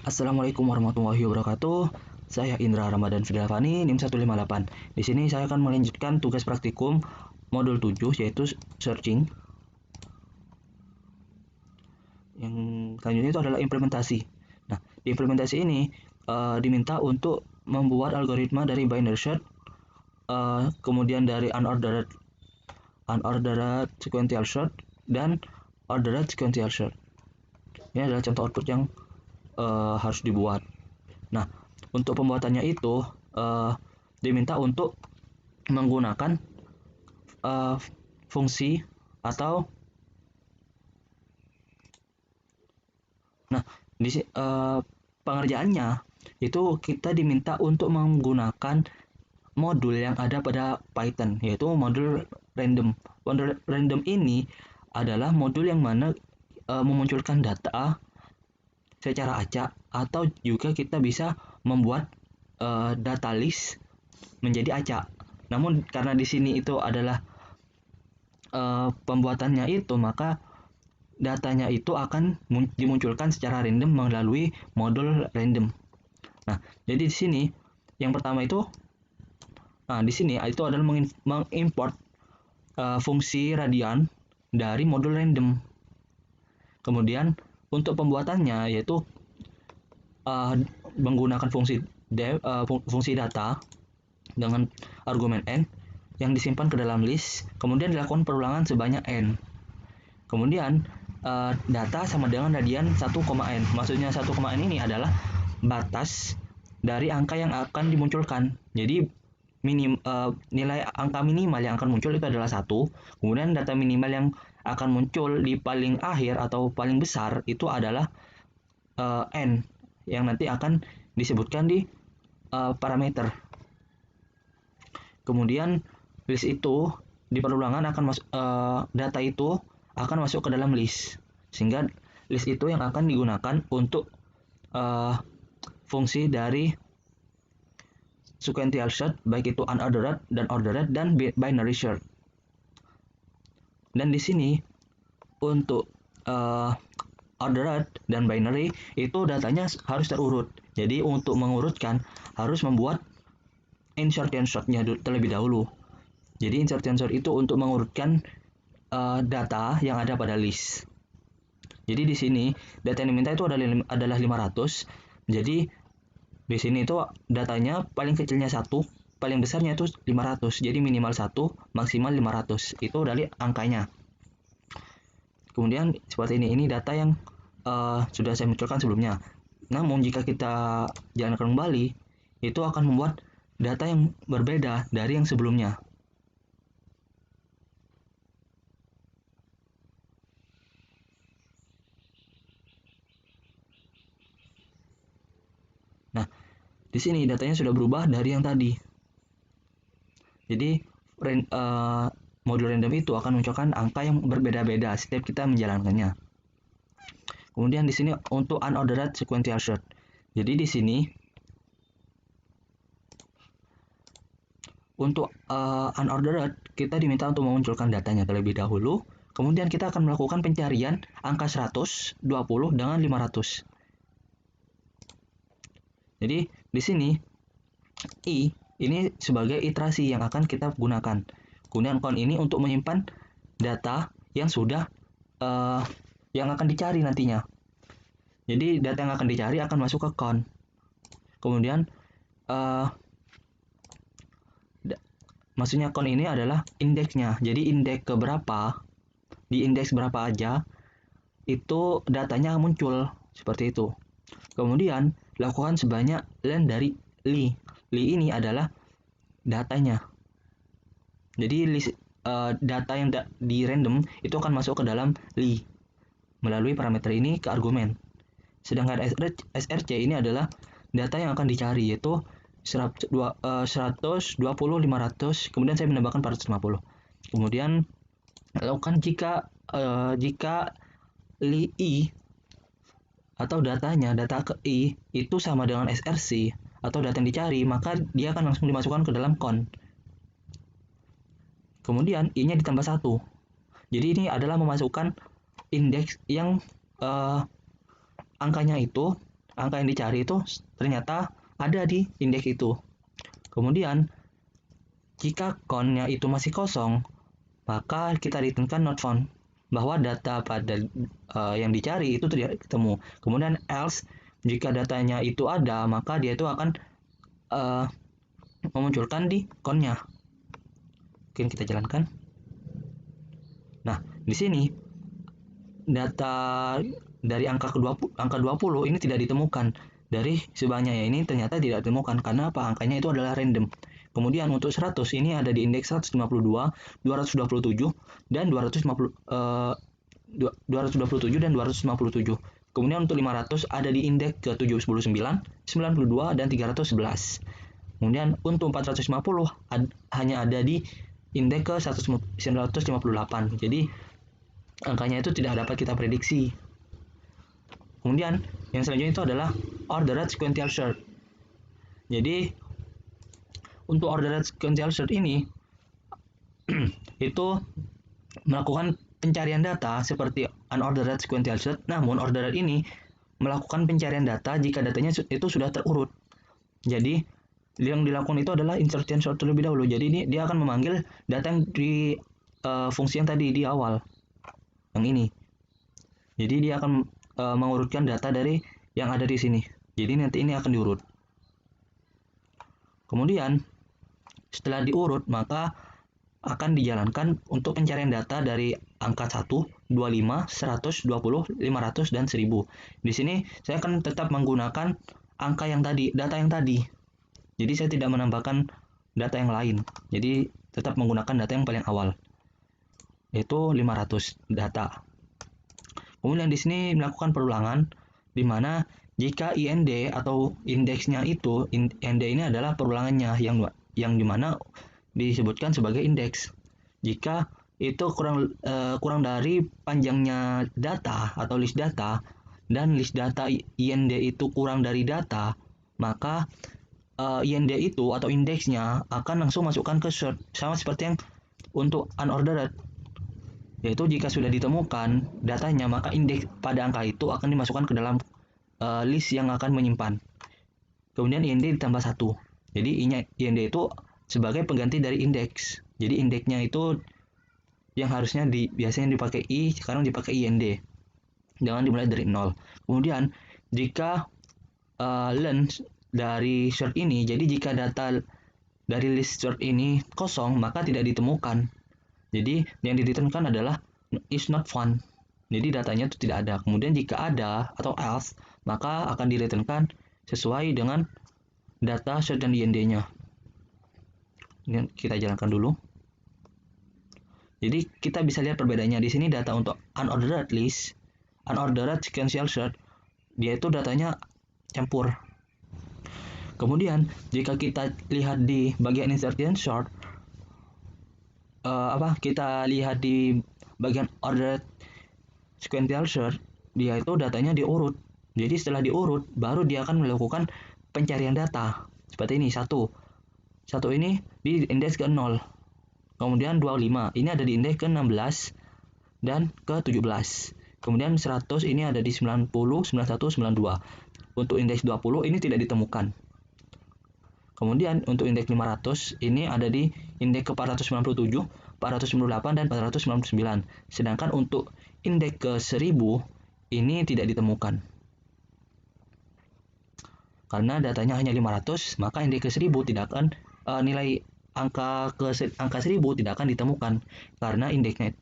Assalamualaikum warahmatullahi wabarakatuh. Saya Indra Ramadan Fidelvani, NIM 158. Di sini saya akan melanjutkan tugas praktikum modul 7 yaitu searching. Yang selanjutnya itu adalah implementasi. Nah, di implementasi ini diminta untuk membuat algoritma dari binary search, kemudian dari unordered sequential search dan ordered sequential search. Ini adalah contoh output yang harus dibuat. Nah, untuk pembuatannya itu diminta untuk menggunakan fungsi atau pengerjaannya itu kita diminta untuk menggunakan modul yang ada pada Python, yaitu modul random. Modul random ini adalah modul yang mana memunculkan data secara acak, atau juga kita bisa membuat data list menjadi acak. Namun karena di sini itu adalah pembuatannya itu, maka datanya itu akan dimunculkan secara random melalui modul random. Nah, jadi di sini yang pertama itu, di sini itu adalah mengimport fungsi radian dari modul random. Kemudian untuk pembuatannya yaitu menggunakan fungsi data dengan argumen n yang disimpan ke dalam list, kemudian dilakukan perulangan sebanyak n. Kemudian data sama dengan radian 1,n. Maksudnya 1,n ini adalah batas dari angka yang akan dimunculkan. Jadi nilai angka minimal yang akan muncul itu adalah 1. Kemudian data minimal yang akan muncul di paling akhir atau paling besar itu adalah n, yang nanti akan disebutkan di parameter. Kemudian list itu di perulangan akan data itu akan masuk ke dalam list, sehingga list itu yang akan digunakan untuk fungsi dari sequential search, baik itu unordered dan ordered dan binary search. Dan di sini untuk ordered dan binary itu datanya harus terurut. Jadi untuk mengurutkan harus membuat insert and sort-nya terlebih dahulu. Jadi insert and sort itu untuk mengurutkan data yang ada pada list. Jadi di sini data yang diminta itu adalah 500. Jadi di sini itu datanya paling kecilnya 1, paling besarnya itu 500. Jadi minimal 1, maksimal 500. Itu dari angkanya. Kemudian seperti ini data yang sudah saya munculkan sebelumnya. Namun jika kita jalankan kembali, itu akan membuat data yang berbeda dari yang sebelumnya. Nah, di sini datanya sudah berubah dari yang tadi. Jadi modul random itu akan munculkan angka yang berbeda-beda setiap kita menjalankannya. Kemudian di sini untuk unordered sequential search. Jadi di sini untuk unordered kita diminta untuk memunculkan datanya terlebih dahulu. Kemudian kita akan melakukan pencarian angka 100, 20 dengan 500. Jadi di sini i ini sebagai iterasi yang akan kita gunakan. Kemudian count ini untuk menyimpan data yang sudah yang akan dicari nantinya. Jadi data yang akan dicari akan masuk ke count. Kemudian maksudnya count ini adalah indeksnya. Jadi indeks ke berapa, di indeks berapa aja itu datanya muncul seperti itu. Kemudian lakukan sebanyak len dari li. Li ini adalah datanya. Jadi list data yang di random itu akan masuk ke dalam li melalui parameter ini ke argumen. Sedangkan src ini adalah data yang akan dicari, yaitu 100, 20, 500, kemudian saya menambahkan 450. Kemudian lakukan jika li i atau data ke i itu sama dengan src atau data yang dicari, maka dia akan langsung dimasukkan ke dalam count. Kemudian i-nya ditambah 1. Jadi ini adalah memasukkan indeks yang angkanya itu angka yang dicari itu ternyata ada di indeks itu. Kemudian jika count-nya itu masih kosong, maka kita returnkan not found, bahwa data pada yang dicari itu tidak ketemu. Kemudian else, jika datanya itu ada, maka dia itu akan memunculkan di count-nya. Mungkin kita jalankan. Nah, di sini data dari angka 20 ini tidak ditemukan. Dari sebanyaknya ini ternyata tidak ditemukan karena apa? Angkanya itu adalah random. Kemudian untuk 100 ini ada di indeks 152, 227 dan 227 dan 257. Kemudian untuk 500 ada di indeks ke 79, 92 dan 311. Kemudian untuk 450 hanya ada di indeks ke 958. Jadi angkanya itu tidak dapat kita prediksi. Kemudian yang selanjutnya itu adalah ordered sequential search. Jadi untuk ordered sequential search ini itu melakukan pencarian data seperti unordered sequential search. Namun ordered ini melakukan pencarian data jika datanya itu sudah terurut. Jadi yang dilakukan itu adalah insertion sort terlebih dahulu. Jadi ini dia akan memanggil data yang di fungsi yang tadi di awal, yang ini. Jadi dia akan mengurutkan data dari yang ada di sini. Jadi nanti ini akan diurut. Kemudian setelah diurut maka akan dijalankan untuk pencarian data dari angka 1, 25, 100, 20, 500 dan 1000. Di sini saya akan tetap menggunakan angka yang tadi, data yang tadi. Jadi saya tidak menambahkan data yang lain. Jadi tetap menggunakan data yang paling awal, yaitu 500 data. Kemudian di sini melakukan perulangan, di mana jika IND atau indeksnya itu, IND ini adalah perulangannya yang dimana disebutkan sebagai indeks. Jika itu kurang dari panjangnya data atau list data, dan list data IND itu kurang dari data, maka IND itu atau indeksnya akan langsung masukkan ke search, sama seperti yang untuk unordered. Yaitu jika sudah ditemukan datanya, maka indeks pada angka itu akan dimasukkan ke dalam list yang akan menyimpan. Kemudian IND ditambah 1. Jadi IND itu sebagai pengganti dari indeks. Jadi indeksnya itu yang harusnya biasanya dipakai I, sekarang dipakai IND. Jangan dimulai dari 0. Kemudian jika length dari search ini, jadi jika data dari list search ini kosong, maka tidak ditemukan. Jadi yang ditemukan adalah is not found. Jadi datanya itu tidak ada. Kemudian jika ada atau else, maka akan direturnkan sesuai dengan data search dan IND-nya. Ini kita jalankan dulu. Jadi kita bisa lihat perbedaannya di sini. Data untuk unordered list, unordered sequential search, dia itu datanya campur. Kemudian jika kita lihat di bagian insertion sort, kita lihat di bagian ordered sequential search, dia itu datanya diurut. Jadi setelah diurut, baru dia akan melakukan pencarian data. Seperti ini, satu ini di indeks ke 0. Kemudian 25, ini ada di indeks ke 16 dan ke 17. Kemudian 100 ini ada di 90, 91, 92. Untuk indeks 20 ini tidak ditemukan. Kemudian untuk indeks 500 ini ada di indeks ke 497, 498 dan 499. Sedangkan untuk indeks ke 1000 ini tidak ditemukan. Karena datanya hanya 500, maka indeks ke 1000 tidak akan nilai angka 1000 tidak akan ditemukan karena indeksnya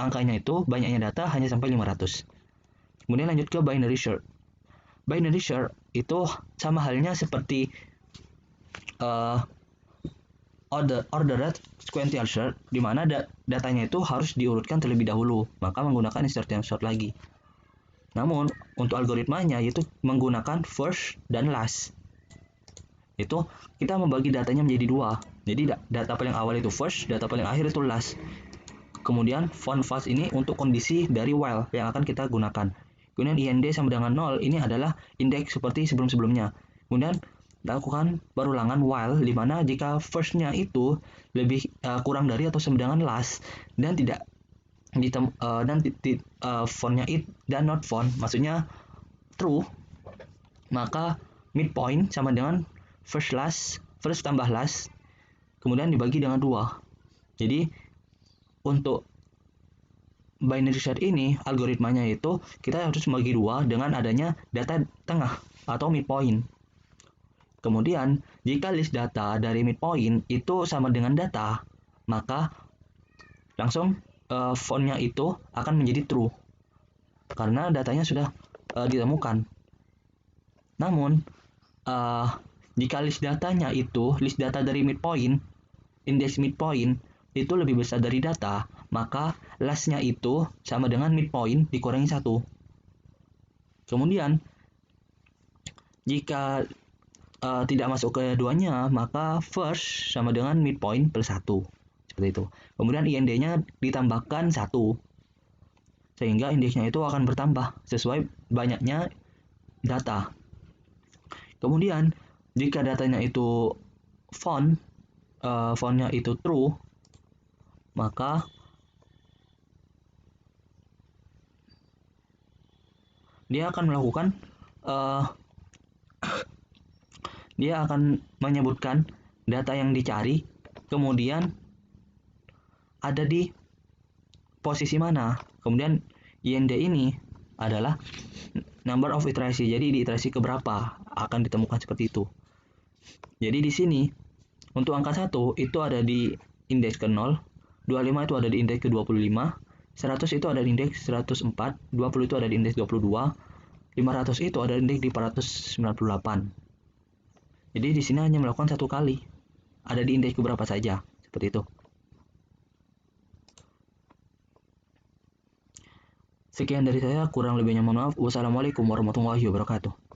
angkanya itu banyaknya data hanya sampai 500. Kemudian lanjut ke binary search. Binary search itu sama halnya seperti ordered sequential search, di mana datanya itu harus diurutkan terlebih dahulu, maka menggunakan insertion sort lagi. Namun untuk algoritmanya yaitu menggunakan first dan last. Itu kita membagi datanya menjadi dua. Jadi data paling awal itu first, data paling akhir itu last. Kemudian found fast ini untuk kondisi dari while yang akan kita gunakan. Kemudian IND sama dengan 0 ini adalah indeks seperti sebelum-sebelumnya. Kemudian lakukan perulangan while, di mana jika first-nya itu lebih kurang dari atau sama dengan last dan tidak found-nya it dan not found, maksudnya true, maka midpoint sama dengan first tambah last, kemudian dibagi dengan 2. Jadi untuk binary search ini algoritmanya itu kita harus membagi 2 dengan adanya data tengah atau midpoint. Kemudian jika list data dari midpoint itu sama dengan data, maka langsung fontnya itu akan menjadi true karena datanya sudah ditemukan. Namun jika list data dari midpoint, indeks midpoint itu lebih besar dari data, maka last-nya itu sama dengan midpoint dikurangi 1. Kemudian jika tidak masuk keduanya, maka first sama dengan midpoint plus 1. Seperti itu. Kemudian IND-nya ditambahkan 1. Sehingga indeksnya itu akan bertambah sesuai banyaknya data. Kemudian jika datanya itu fontnya itu true, maka dia akan melakukan dia akan menyebutkan data yang dicari, kemudian ada di posisi mana. Kemudian IND ini adalah number of iterasi. Jadi di iterasi keberapa akan ditemukan seperti itu. Jadi di sini untuk angka 1 itu ada di indeks ke-0, 25 itu ada di indeks ke-25, 100 itu ada di indeks 104, 20 itu ada di indeks 22, 500 itu ada di indeks di 498. Jadi di sini hanya melakukan 1 kali. Ada di indeks keberapa saja, seperti itu. Sekian dari saya, kurang lebihnya mohon maaf. Wassalamualaikum warahmatullahi wabarakatuh.